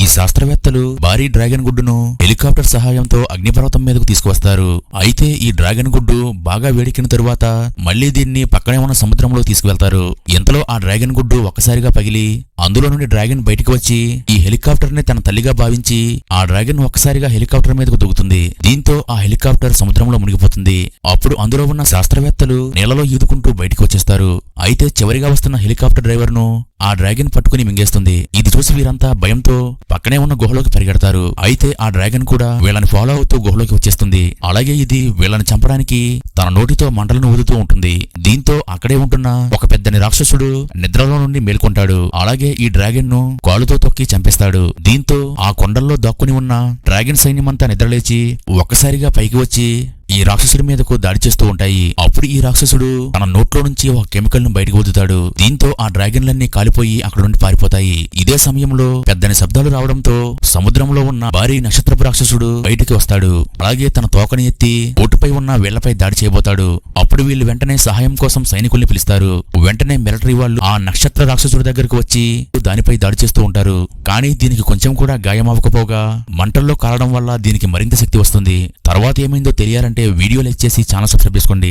ఈ శాస్త్రవేత్తలు భారీ డ్రాగన్ గుడ్డును హెలికాప్టర్ సహాయంతో అగ్నిపర్వతం మీదకు తీసుకువస్తారు. అయితే ఈ డ్రాగన్ గుడ్డు బాగా వేడెక్కిన తరువాత మళ్లీ దీన్ని పక్కనే ఉన్న సముద్రంలో తీసుకువెళ్తారు. ఇంతలో ఆ డ్రాగన్ గుడ్డు ఒక్కసారిగా పగిలి అందులో నుండి డ్రాగన్ బయటికి వచ్చి ఈ హెలికాప్టర్ ని తన తల్లిగా భావించి ఆ డ్రాగన్ ఒక్కసారిగా హెలికాప్టర్ మీదకు దూకుతుంది. దీంతో ఆ హెలికాప్టర్ సముద్రంలో మునిగిపోతుంది. అప్పుడు అందులో ఉన్న శాస్త్రవేత్తలు నీళ్లలో ఈదుకుంటూ బయటికి వచ్చేస్తారు. అయితే చివరిగా వస్తున్న హెలికాప్టర్ డ్రైవర్ ను ఆ డ్రాగన్ పట్టుకుని మింగేస్తుంది. ఇది చూసి వీరంతా భయంతో పక్కనే ఉన్న గుహలోకి పరిగెడతారు. అయితే ఆ డ్రాగన్ కూడా వీళ్ళని ఫాలో అవుతూ గుహలోకి వచ్చేస్తుంది. అలాగే ఇది వీళ్ళని చంపడానికి తన నోటితో మంటలను ఊదుతూ ఉంటుంది. దీంతో అక్కడే ఉంటున్న ఒక పెద్దని రాక్షసుడు నిద్రలో నుండి మేల్కొంటాడు. అలాగే ఈ డ్రాగన్ ను కాలుతో తొక్కి చంపేస్తాడు. దీంతో ఆ కొండల్లో దాక్కుని ఉన్న డ్రాగన్ సైన్యమంతా నిద్రలేచి ఒక్కసారిగా పైకి వచ్చి ఈ రాక్షసుడి మీదకు దాడి చేస్తూ ఉంటాయి. అప్పుడు ఈ రాక్షసుడు తన నోట్లో నుంచి ఒక కెమికల్ ను బయటకు వదులుతాడు. దీంతో ఆ డ్రాగన్లన్నీ కాలిపోయి అక్కడ నుండి పారిపోతాయి. ఇదే సమయంలో పెద్దని శబ్దాలు రావడంతో సముద్రంలో ఉన్న భారీ నక్షత్రపు రాక్షసుడు బయటికి వస్తాడు. అలాగే తన తోకని ఎత్తి బోటుపై ఉన్న వీళ్లపై దాడి చేయబోతాడు. అప్పుడు వీళ్ళు వెంటనే సహాయం కోసం సైనికుల్ని పిలుస్తారు. వెంటనే మిలిటరీ వాళ్ళు ఆ నక్షత్ర రాక్షసుడి దగ్గరకు వచ్చి దానిపై దాడి చేస్తూ ఉంటారు. కానీ దీనికి కొంచెం కూడా గాయం అవ్వకపోగా మంటల్లో కాలడం వల్ల దీనికి మరింత శక్తి వస్తుంది. తర్వాత ఏమైందో తెలియాలంటే వీడియో లైక్ చేసి ఛానల్ సబ్స్క్రైబ్ చేసుకోండి.